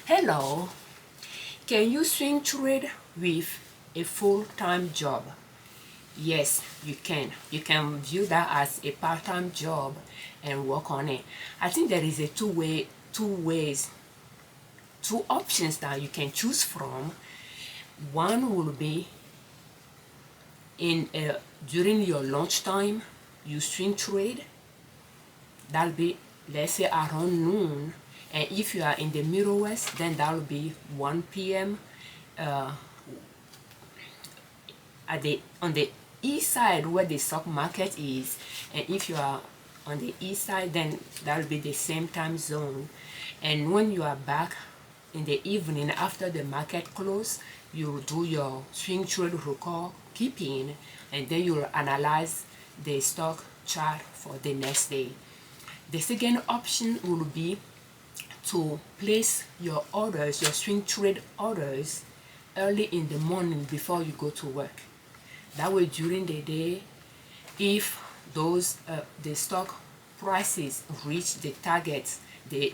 Hello, can you swing trade with a full-time job? Yes, you can. You can view that as a part-time job and work on it. I think there is a two options that you can choose from. One will be during your lunchtime, you swing trade. That'll be, let's say, around noon. And if you are in the Middle West, then that'll be 1 p.m. On the east side where the stock market is. And if you are on the east side, then that'll be the same time zone. And when you are back in the evening after the market close, you'll do your swing trade record keeping, and then you'll analyze the stock chart for the next day. The second option will be to place your orders, your swing trade orders, early in the morning before you go to work. That way, during the day, if those the stock prices reach the targets, the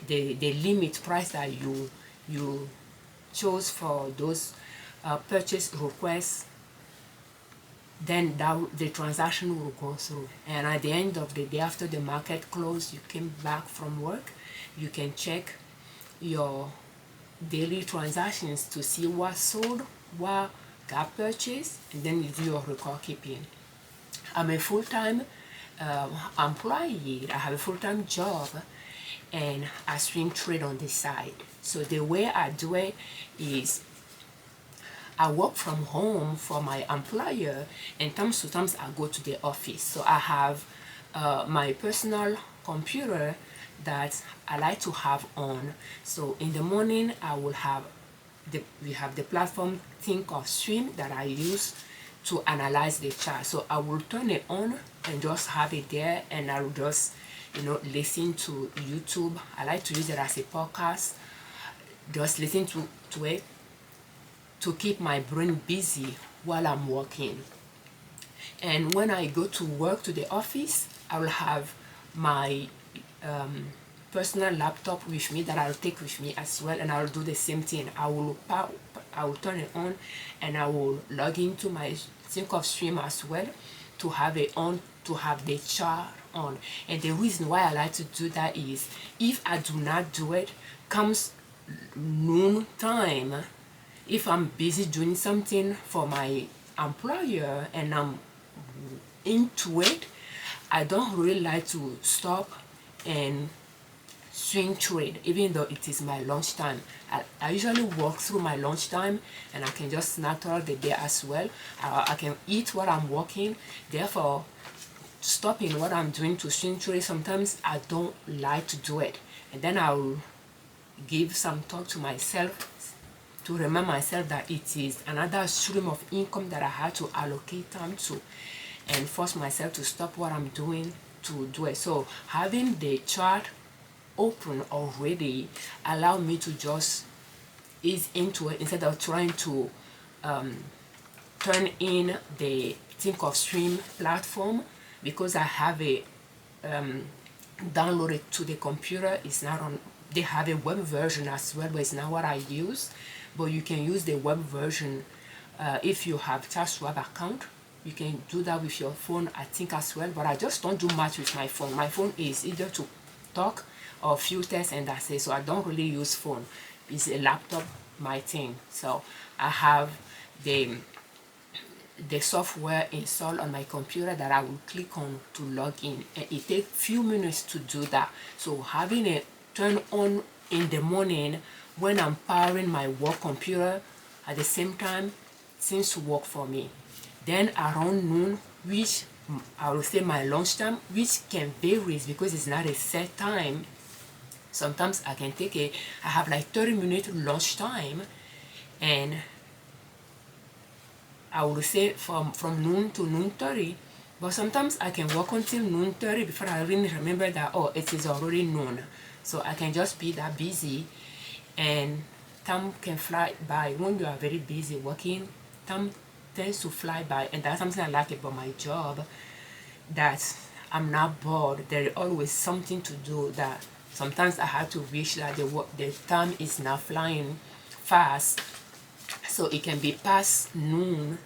limit price that you chose for those purchase requests, then the transaction will go through. And at the end of the day, after the market closed, you came back from work, you can check your daily transactions to see what sold, what got purchased, and then you do your record keeping. I'm a full-time employee. I have a full-time job, and I swing trade on the side. So the way I do it is I work from home for my employer, and times to times I go to the office. So I have my personal computer that I like to have on. So in the morning I will have we have the platform Thinkorswim that I use to analyze the chart. So I will turn it on and just have it there, and I will just listen to YouTube. I like to use it as a podcast, just listen to it to keep my brain busy while I'm working. And when I go to work to the office, I will have my personal laptop with me that I'll take with me as well, and I'll do the same thing. I will turn it on, and I will log into my Thinkorswim as well to have it on, to have the chart on. And the reason why I like to do that is if I do not do it, comes noon time, if I'm busy doing something for my employer and I'm into it, I don't really like to stop and swing trade, even though it is my lunchtime. I usually work through my lunchtime, and I can just snack throughout the day as well. I can eat while I'm working. Therefore, stopping what I'm doing to swing trade, sometimes I don't like to do it. And then I'll give some thought to myself to remind myself that it is another stream of income that I had to allocate time to, and force myself to stop what I'm doing to do it. So having the chart open already allow me to just ease into it instead of trying to turn in the Thinkorswim platform, because I have a downloaded to the computer. It's not on. They have a web version as well, but it's not what I use. But you can use the web version if you have TaskWeb account. You can do that with your phone, I think, as well. But I just don't do much with my phone. My phone is either to talk or filters, and that's it. So I don't really use phone. It's a laptop, my thing. So I have the software installed on my computer that I will click on to log in, and it takes few minutes to do that. So having it turn on in the morning when I'm powering my work computer at the same time seems to work for me. Then around noon, which I will say my lunchtime, which can vary because it's not a set time. Sometimes I can take I have like 30-minute lunchtime, and I will say from noon to noon 30. But sometimes I can work until noon 30 before I really remember that, oh, it is already noon. So I can just be that busy, and time can fly by. When you are very busy working, time tends to fly by, and that's something I like about my job, that I'm not bored. There is always something to do that sometimes I have to wish that the time is not flying fast, so it can be past noon,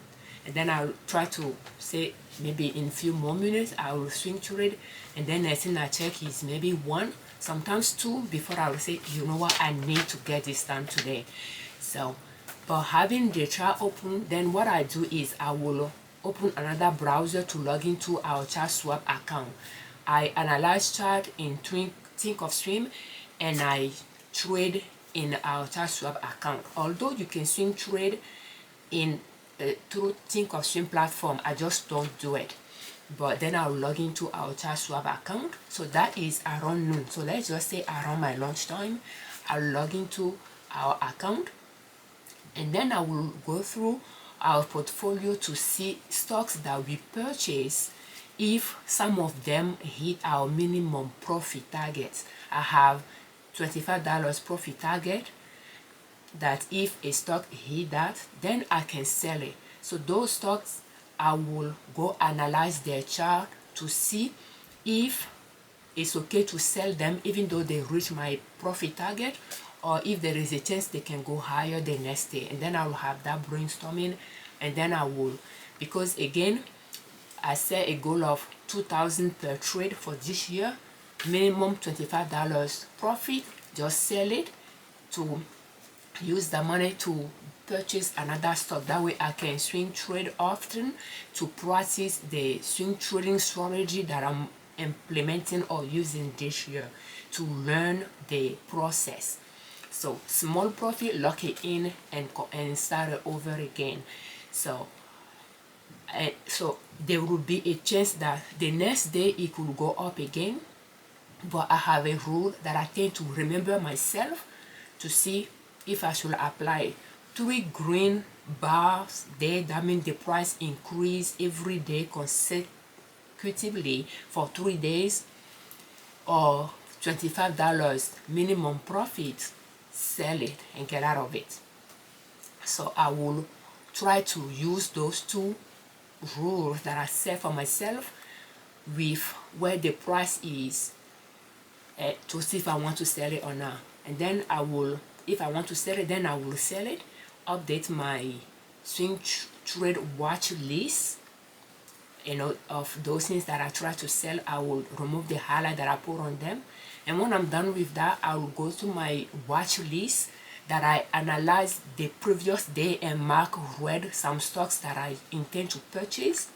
and then I'll try to say maybe in a few more minutes I will swing trade, and then next thing I check is maybe 1, sometimes 2 before I will say, you know what, I need to get this done today. So but having the chart open, then what I do is I will open another browser to log into our chart swap account. I analyze chart in Thinkorswim, and I trade in our chart swap account. Although you can swing trade in through Thinkorswim platform, I just don't do it. But then I'll log into our chart swap account. So that is around noon. So let's just say around my lunchtime, I'll log into our account, and then I will go through our portfolio to see stocks that we purchase if some of them hit our minimum profit targets. I have $25 profit target, that if a stock hit that, then I can sell it. So those stocks, I will go analyze their chart to see if it's okay to sell them even though they reach my profit target, or if there is a chance they can go higher the next day. And then I will have that brainstorming, and then I will, because again, I set a goal of $2,000 per trade for this year, minimum $25 profit, just sell it to use the money to purchase another stock. That way I can swing trade often to practice the swing trading strategy that I'm implementing or using this year, to learn the process. So small profit, lock it in, and start it over again. So there will be a chance that the next day it could go up again, but I have a rule that I tend to remember myself to see if I should apply 3 green bars there. That means the price increase every day consecutively for 3 days, or $25 minimum profit, sell it and get out of it. So I will try to use those 2 rules that I set for myself with where the price is, to see if I want to sell it or not. And then I will, if I want to sell it, then I will sell it, update my swing trade watch list, of those things that I try to sell. I will remove the highlight that I put on them, and when I'm done with that, I will go to my watch list that I analyzed the previous day and mark red some stocks that I intend to purchase.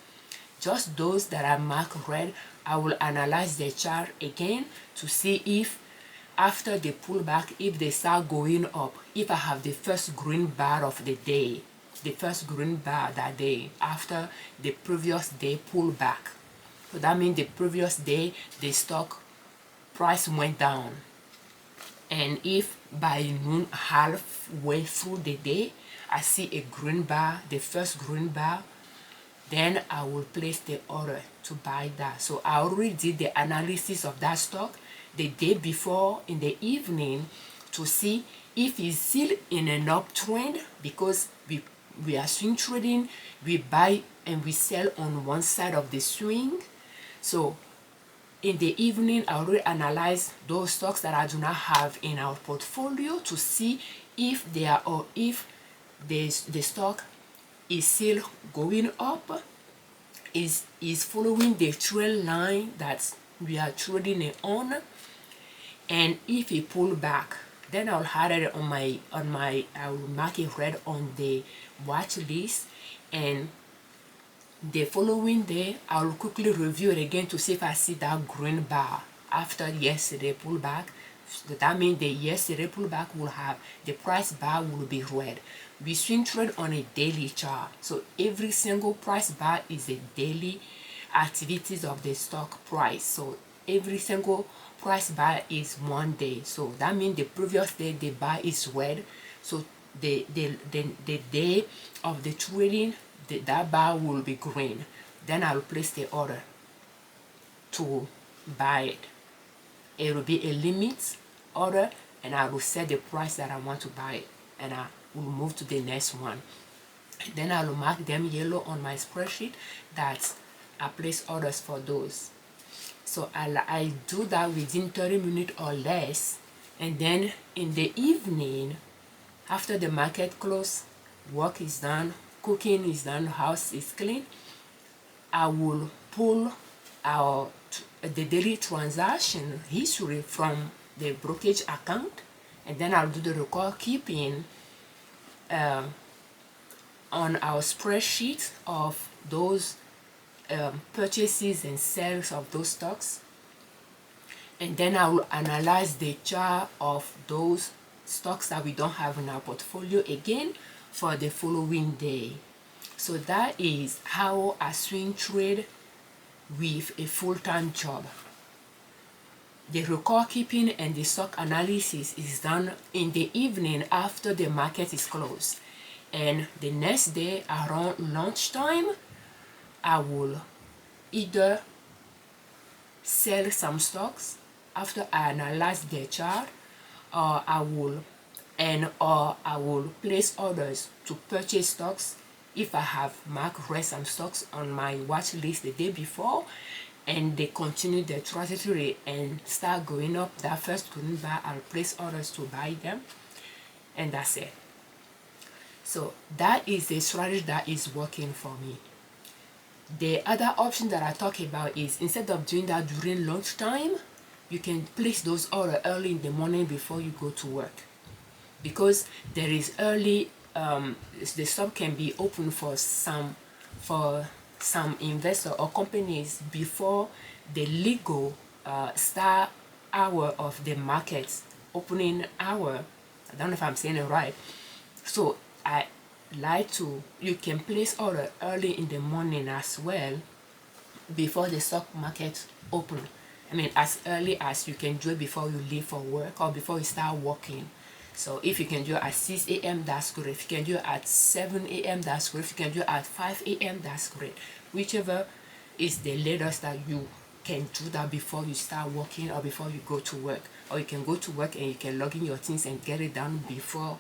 Just those that I mark red, I will analyze the chart again to see if after the pullback, if they start going up, if I have the first green bar of the day, the first green bar that day after the previous day pullback. So that means the previous day the stock price went down, and if by noon, halfway through the day, I see a green bar, the first green bar, then I will place the order to buy that. So I already did the analysis of that stock the day before in the evening to see if it's still in an uptrend, because we are swing trading, we buy and we sell on one side of the swing. So in the evening, I already analyze those stocks that I do not have in our portfolio to see if they are, or if the stock is still going up, is following the trail line that we are trading it on, and if it pull back, then I'll highlight it I will mark it red on the watch list, and the following day I'll quickly review it again to see if I see that green bar after yesterday pullback. So that means the yesterday pullback will have the price bar will be red. We swing trade on a daily chart, so every single price bar is a daily activities of the stock price. So every single price bar is 1 day. So that means the previous day the bar is red. So the day of the trading, that bar will be green. Then I'll place the order to buy it. It will be a limit order, and I will set the price that I want to buy it, and I will move to the next one. Then I will mark them yellow on my spreadsheet that I place orders for those. So I do that within 30 minutes or less. And then in the evening, after the market close, work is done, cooking is done, house is clean, I will pull out the daily transaction history from the brokerage account, and then I'll do the record keeping on our spreadsheet of those purchases and sales of those stocks. And then I will analyze the chart of those stocks that we don't have in our portfolio again for the following day. So that is how I swing trade with a full-time job. The record keeping and the stock analysis is done in the evening after the market is closed. And the next day around lunchtime, I will either sell some stocks after I analyze their chart, or I will place orders to purchase stocks if I have marked some stocks on my watch list the day before, and they continue their trajectory and start going up. That first green bar, I'll place orders to buy them, and that's it. So that is the strategy that is working for me. The other option that I talk about is, instead of doing that during lunchtime, you can place those orders early in the morning before you go to work, because there is early the stock can be open for some investor or companies before the legal start hour of the market opening hour. I don't know if I'm saying it right. So I like to, you can place order early in the morning as well, before the stock market open. I mean, as early as you can do it before you leave for work or before you start working. So if you can do it at 6 a.m., that's great. If you can do it at 7 a.m., that's great. If you can do it at 5 a.m., that's great. Whichever is the latest that you can do that before you start working or before you go to work. Or you can go to work and you can log in your things and get it done before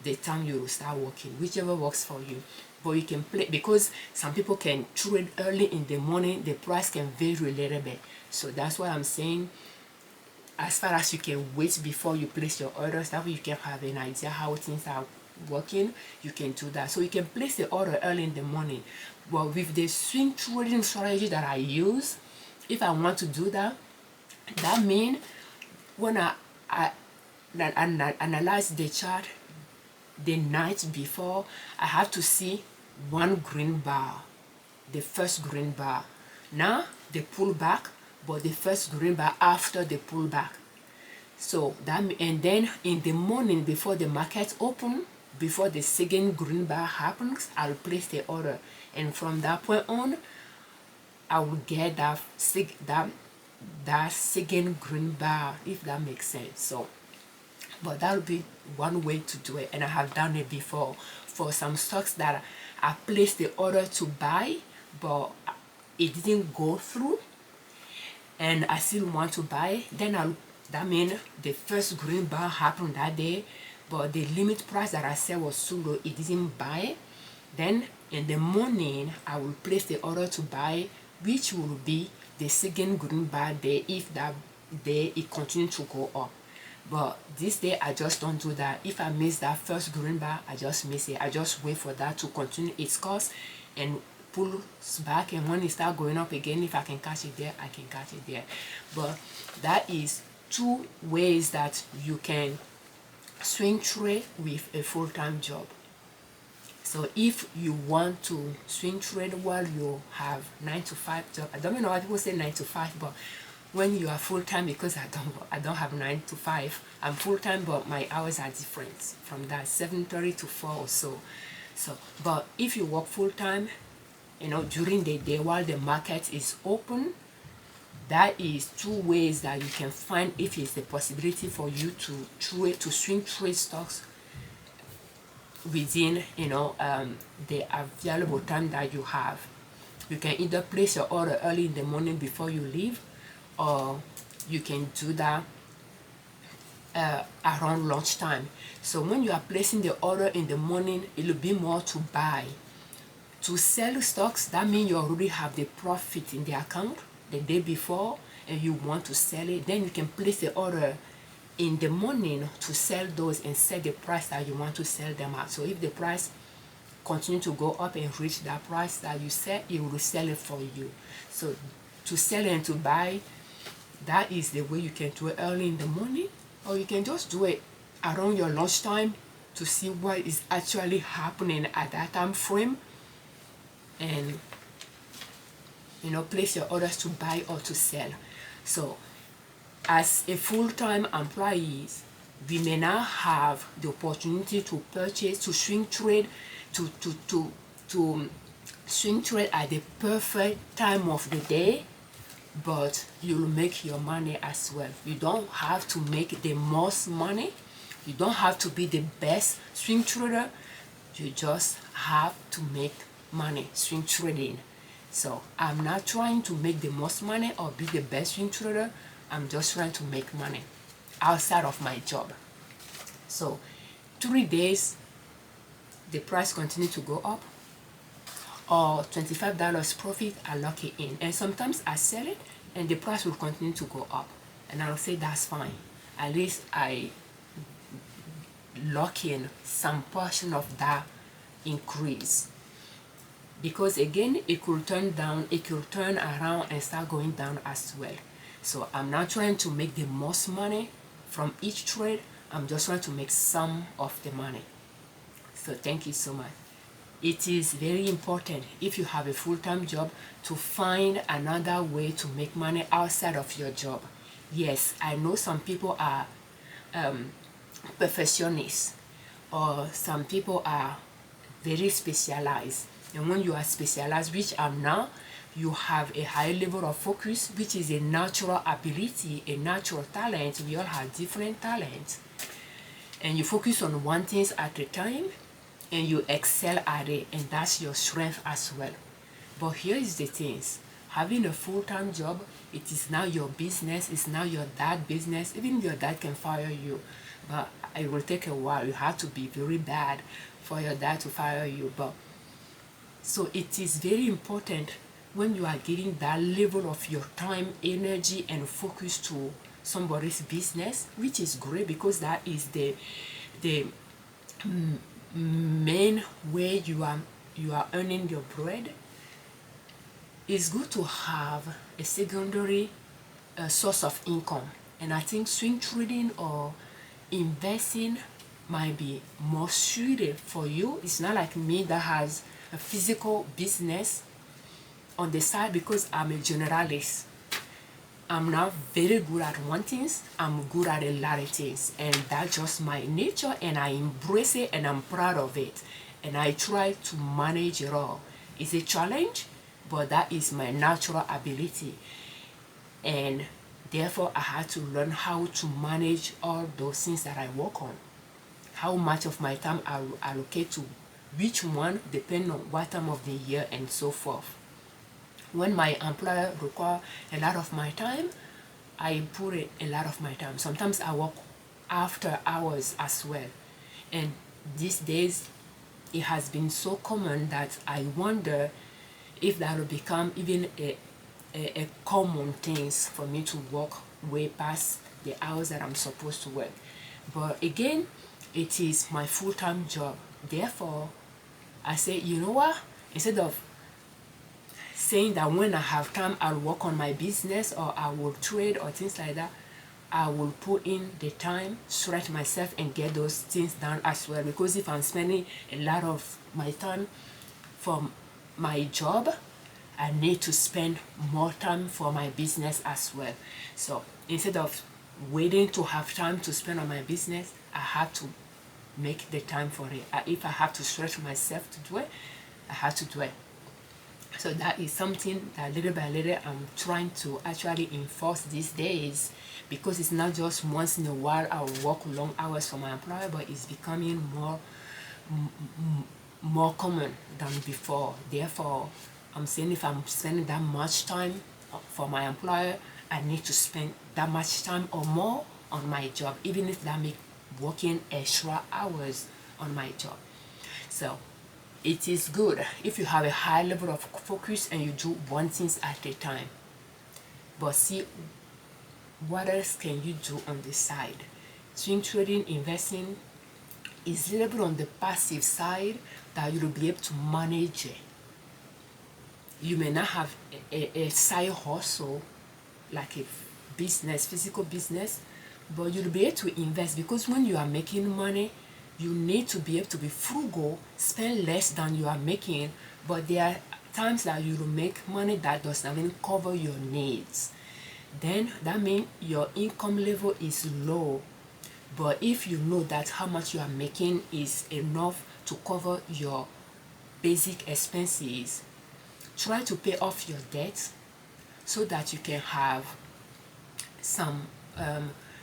the time you start working. Whichever works for you. But you can play, because some people can trade early in the morning, the price can vary a little bit. So that's why I'm saying, as far as you can wait before you place your orders, that way you can have an idea how things are working. You can do that. So you can place the order early in the morning. But with the swing trading strategy that I use, if I want to do that, that means when I analyze the chart the night before, I have to see one green bar, the first green bar. Now the pullback, but the first green bar after the pullback. So that, and then in the morning before the market open, before the second green bar happens, I'll place the order, and from that point on, I will get that second green bar, if that makes sense. So, but that'll be one way to do it, and I have done it before for some stocks that I placed the order to buy, but it didn't go through, and I still want to buy. Then that means the first green bar happened that day, but the limit price that I said was too low, it didn't buy. Then in the morning, I will place the order to buy, which will be the second green bar day if that day it continues to go up. But this day I just don't do that. If I miss that first green bar, I just miss it. I just wait for that to continue its course and pulls back, and when it starts going up again, if I can catch it there, I can catch it there. But that is two ways that you can swing trade with a full-time job. So if you want to swing trade while you have 9-to-5 job, I don't know why people say 9-to-5, but when you are full-time, because I don't have 9-to-5, I'm full-time, but my hours are different from that, 7:30 to 4 or so. But if you work full-time, you know, during the day while the market is open, that is two ways that you can find if it's a possibility for you to swing trade stocks within, you know, the available time that you have. You can either place your order early in the morning before you leave, or you can do that around lunchtime. So when you are placing the order in the morning, it will be more to buy. To sell stocks, that means you already have the profit in the account the day before, and you want to sell it, then you can place the order in the morning to sell those and set the price that you want to sell them at. So if the price continue to go up and reach that price that you set, it will sell it for you. So to sell and to buy, that is the way you can do it early in the morning, or you can just do it around your lunchtime to see what is actually happening at that time frame, and place your orders to buy or to sell. So as a full-time employee, we may not have the opportunity to purchase, to swing trade, to swing trade at the perfect time of the day, but you'll make your money as well. You don't have to make the most money. You don't have to be the best swing trader. You just have to make money swing trading. So I'm not trying to make the most money or be the best swing trader. I'm just trying to make money outside of my job. So 3 days, the price continue to go up, or $25 profit, I lock it in. And sometimes I sell it and the price will continue to go up, and I'll say that's fine. At least I lock in some portion of that increase, because again, it could turn down, it could turn around and start going down as well. So I'm not trying to make the most money from each trade. I'm just trying to make some of the money. So thank you so much. It is very important, if you have a full-time job, to find another way to make money outside of your job. Yes, I know some people are perfectionists, or some people are very specialized. And when you are specialized, which I'm now, you have a high level of focus, which is a natural ability, a natural talent. We all have different talents. And you focus on one thing at a time, and you excel at it, and that's your strength as well. But here is the things. Having a full-time job, it is now your business, it's now your dad's business. Even your dad can fire you, but it will take a while. You have to be very bad for your dad to fire you. But so it is very important, when you are giving that level of your time, energy, and focus to somebody's business, which is great, because that is the main way you are earning your bread. It's good to have a secondary source of income, and I think swing trading or investing might be more suited for you. It's not like me that has a physical business on the side, because I'm a generalist. I'm not very good at one thing, I'm good at a lot of things, and that's just my nature, and I embrace it, and I'm proud of it, and I try to manage it all. It's a challenge, but that is my natural ability, and therefore I had to learn how to manage all those things that I work on. How much of my time I will allocate to which one, depending on what time of the year and so forth. When my employer requires a lot of my time, I put it a lot of my time. Sometimes I work after hours as well. And these days, it has been so common that I wonder if that will become even a common thing for me to work way past the hours that I'm supposed to work. But again, it is my full-time job. Therefore, I say, you know what? Instead of saying that when I have time, I'll work on my business, or I will trade, or things like that, I will put in the time, stretch myself, and get those things done as well. Because if I'm spending a lot of my time for my job, I need to spend more time for my business as well. So instead of waiting to have time to spend on my business, I have to make the time for it. If I have to stretch myself to do it, I have to do it. So that is something that little by little I'm trying to actually enforce these days, because it's not just once in a while I'll work long hours for my employer, but it's becoming more common than before. Therefore, I'm saying if I'm spending that much time for my employer, I need to spend that much time or more on my job, even if that makes working extra hours on my job. So it is good if you have a high level of focus and you do one thing at a time. but see what else can you do on the side. Swing trading, investing is a little bit on the passive side that you'll be able to manage it. You may not have a side hustle like a business, physical business, but you'll be able to invest, because when you are making money, you need to be able to be frugal, spend less than you are making, but there are times that you will make money that does not even cover your needs. Then that means your income level is low. But if you know that how much you are making is enough to cover your basic expenses, try to pay off your debt so that you can have some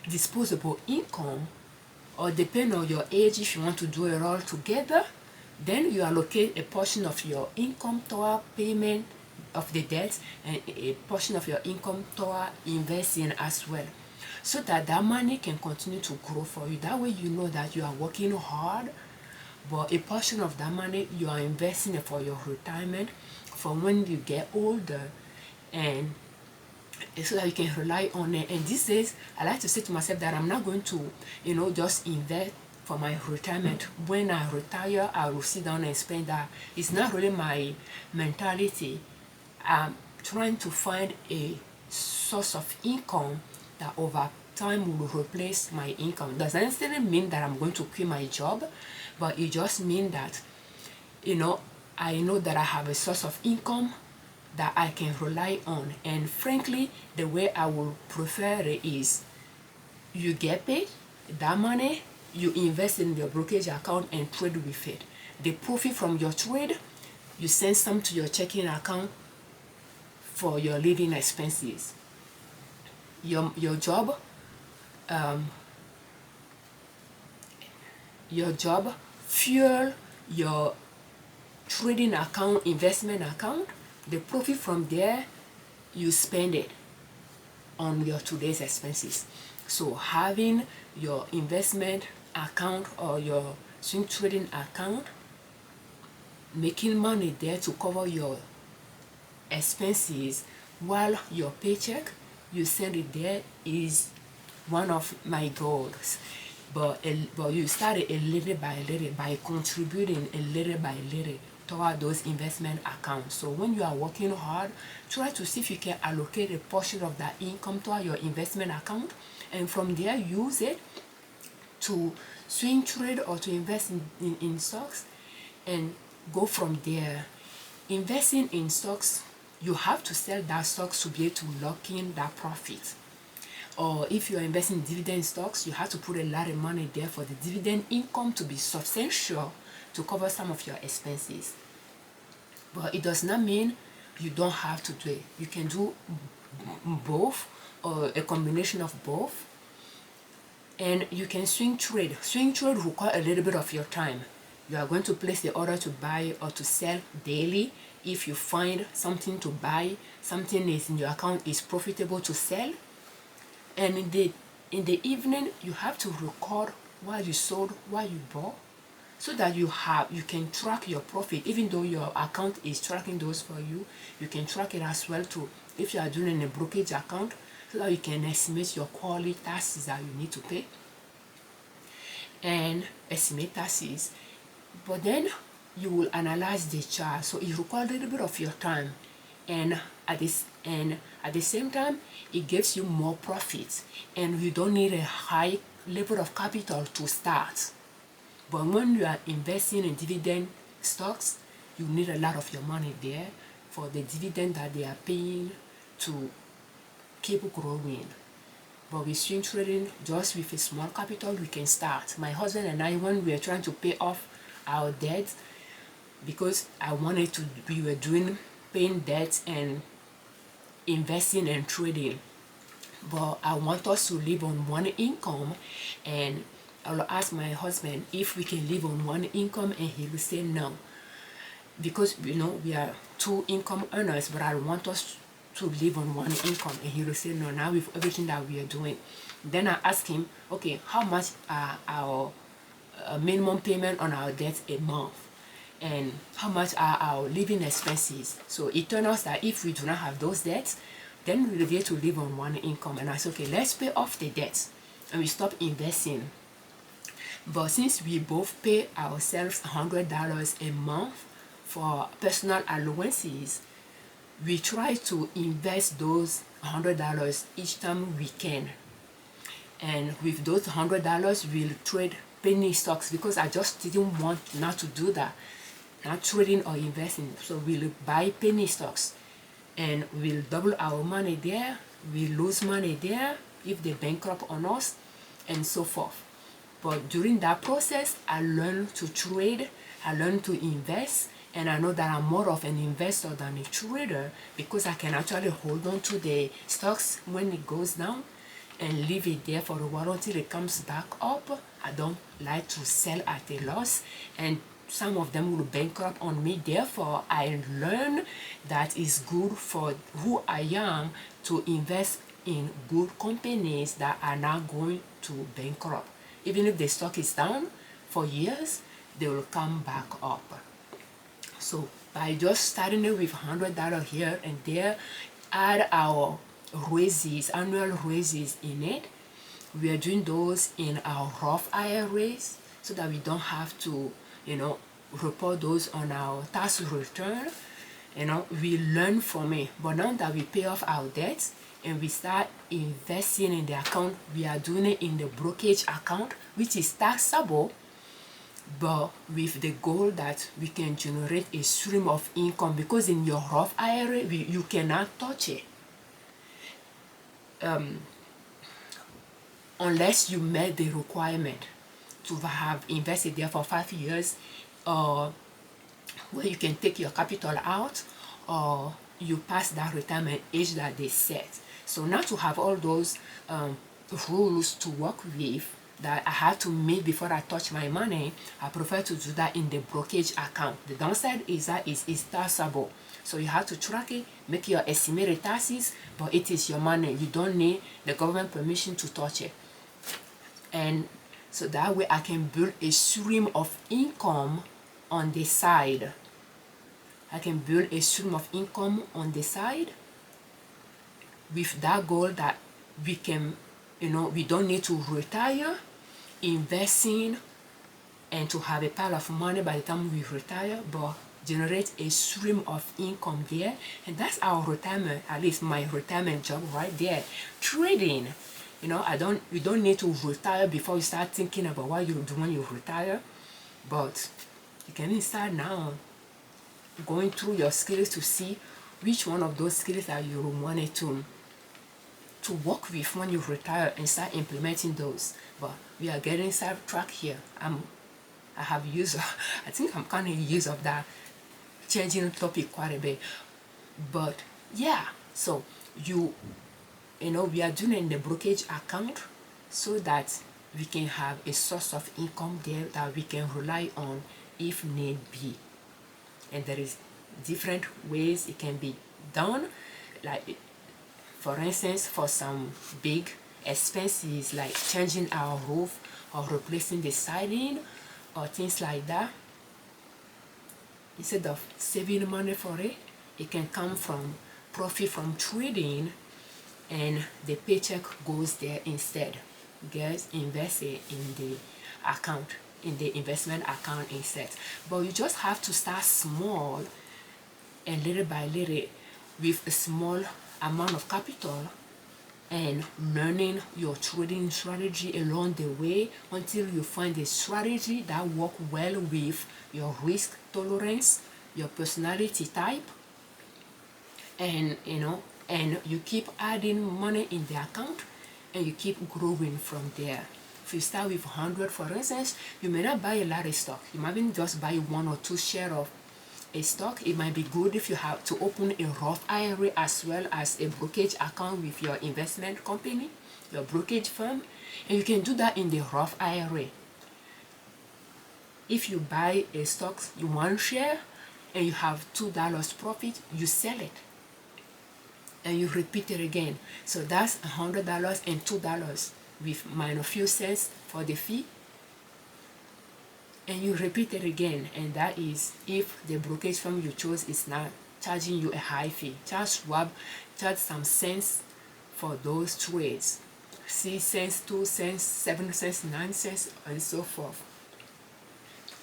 disposable income, or depend on your age, if you want to do it all together, then you allocate a portion of your income toward payment of the debt and a portion of your income toward investing as well, so that that money can continue to grow for you. That way you know that you are working hard, but a portion of that money you are investing for your retirement, for when you get older, and so that you can rely on it. And these days I like to say to myself that I'm not going to just invest for my retirement. When I retire, I will sit down and spend that. It's not really my mentality. I'm trying to find a source of income that over time will replace my income. Doesn't necessarily mean that I'm going to quit my job, but it just means that I know that I have a source of income that I can rely on. And frankly, the way I would prefer it is you get paid, that money you invest in your brokerage account and trade with it. The profit from your trade, you send some to your checking account for your living expenses. Your job fuel your trading account, investment account. The profit from there, you spend it on your today's expenses. So having your investment account or your swing trading account, making money there to cover your expenses while your paycheck, you send it there, is one of my goals. But you start it a little by little, by contributing a little by little toward those investment accounts. So when you are working hard, try to see if you can allocate a portion of that income toward your investment account, and from there use it to swing trade or to invest in stocks, and go from there. Investing in stocks, you have to sell that stocks to be able to lock in that profit. Or if you are investing in dividend stocks, you have to put a lot of money there for the dividend income to be substantial to cover some of your expenses. But it does not mean you don't have to do it. You can do both, or a combination of both. And you can swing trade. Swing trade requires a little bit of your time. You are going to place the order to buy or to sell daily. If you find something to buy, something is in your account is profitable to sell. And in the evening, you have to record what you sold, what you bought, so that you can track your profit. Even though your account is tracking those for you, you can track it as well too, if you are doing in a brokerage account, so that you can estimate your quarterly taxes that you need to pay and estimate taxes. But then you will analyze the chart, so it requires a little bit of your time, and at the same time it gives you more profits, and you don't need a high level of capital to start. But when you are investing in dividend stocks, you need a lot of your money there for the dividend that they are paying to keep growing. But with swing trading, just with a small capital, we can start. My husband and I, when we were trying to pay off our debt, because we were doing paying debts and investing and trading, but I want us to live on one income, and I'll ask my husband if we can live on one income, and he will say no, because we are two income earners, but I want us to live on one income, and he will say no. Now with everything that we are doing, then I ask him, okay, how much are our minimum payment on our debt a month, and how much are our living expenses? So it turns out that if we do not have those debts, then we get to live on one income. And I said, okay, let's pay off the debts and we stop investing. But since we both pay ourselves $100 a month for personal allowances, we try to invest those $100 each time we can. And with those $100, we'll trade penny stocks, because I just didn't want not to do that, not trading or investing. So we'll buy penny stocks and we'll double our money there, we lose money there if they bankrupt on us, and so forth. But during that process, I learned to trade, I learned to invest, and I know that I'm more of an investor than a trader, because I can actually hold on to the stocks when it goes down and leave it there for a while until it comes back up. I don't like to sell at a loss, and some of them will bankrupt on me. Therefore, I learn that it's good for who I am to invest in good companies that are not going to bankrupt. Even if the stock is down for years, they will come back up. So by just starting it with $100 here and there, add our raises, annual raises in it. We are doing those in our Roth IRAs so that we don't have to, report those on our tax return. We learn from it. But now that we pay off our debts and we start investing in the account, we are doing it in the brokerage account, which is taxable, but with the goal that we can generate a stream of income, because in your Roth IRA, you cannot touch it. Unless you met the requirement to have invested there for 5 years, or where you can take your capital out, or you pass that retirement age that they set. So now to have all those rules to work with that I have to meet before I touch my money, I prefer to do that in the brokerage account. The downside is that it's taxable. So you have to track it, make your estimated taxes, but it is your money. You don't need the government permission to touch it. And so that way I can build a stream of income on the side. I can build a stream of income on the side with that goal that we can, we don't need to retire investing and to have a pile of money by the time we retire, but generate a stream of income there. And that's our retirement, at least my retirement job right there. Trading, you don't need to retire before you start thinking about what you do when you retire, but you can start now going through your skills to see which one of those skills that you wanted to work with when you retire, and start implementing those. But we are getting sidetracked here. I have used, I think I'm kind of used of that changing topic quite a bit. But yeah, so we are doing it in the brokerage account so that we can have a source of income there that we can rely on if need be. And there is different ways it can be done. Like, for instance, for some big expenses like changing our roof or replacing the siding or things like that, instead of saving money for it, it can come from profit from trading, and the paycheck goes there instead. Guys, invest it in the account, in the investment account instead. But you just have to start small, and little by little, with a small amount of capital, and learning your trading strategy along the way until you find a strategy that works well with your risk tolerance, your personality type, and you keep adding money in the account, and you keep growing from there. If you start with 100, for instance, you may not buy a lot of stock. You might even just buy 1 or 2 shares of a stock. It might be good if you have to open a Roth IRA as well as a brokerage account with your investment company, your brokerage firm, and you can do that in the Roth IRA. If you buy a stock, 1 share, and you have $2 profit, you sell it and you repeat it again. So that's $100 and $2 with minus few cents for the fee, and you repeat it again. And that is if the brokerage firm you chose is not charging you a high fee. Charge some cents for those trades. 6 cents, 2 cents, 7 cents, 9 cents, and so forth.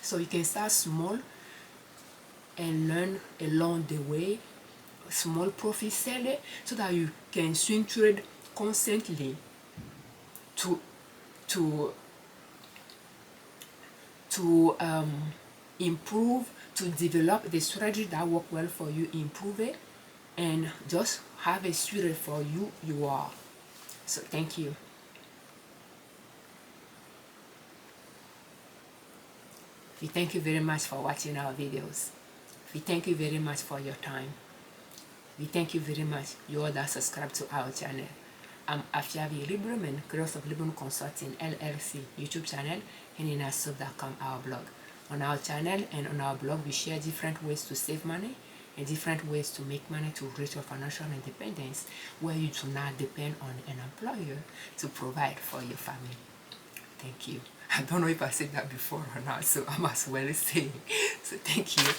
So you can start small and learn along the way, small profit seller, so that you can swing trade constantly to improve, to develop the strategy that work well for you, improve it, and just have a strategy for you are. So thank you. We thank you very much for watching our videos. We thank you very much for your time. We thank you very much, you all that subscribe to our channel. I'm Afiavi Liberman, creator of Liberman Consulting L.L.C YouTube channel, and in our our blog. On our channel and on our blog, we share different ways to save money and different ways to make money to reach your financial independence, where you do not depend on an employer to provide for your family. Thank you. I don't know if I said that before or not, so I must well say. So thank you.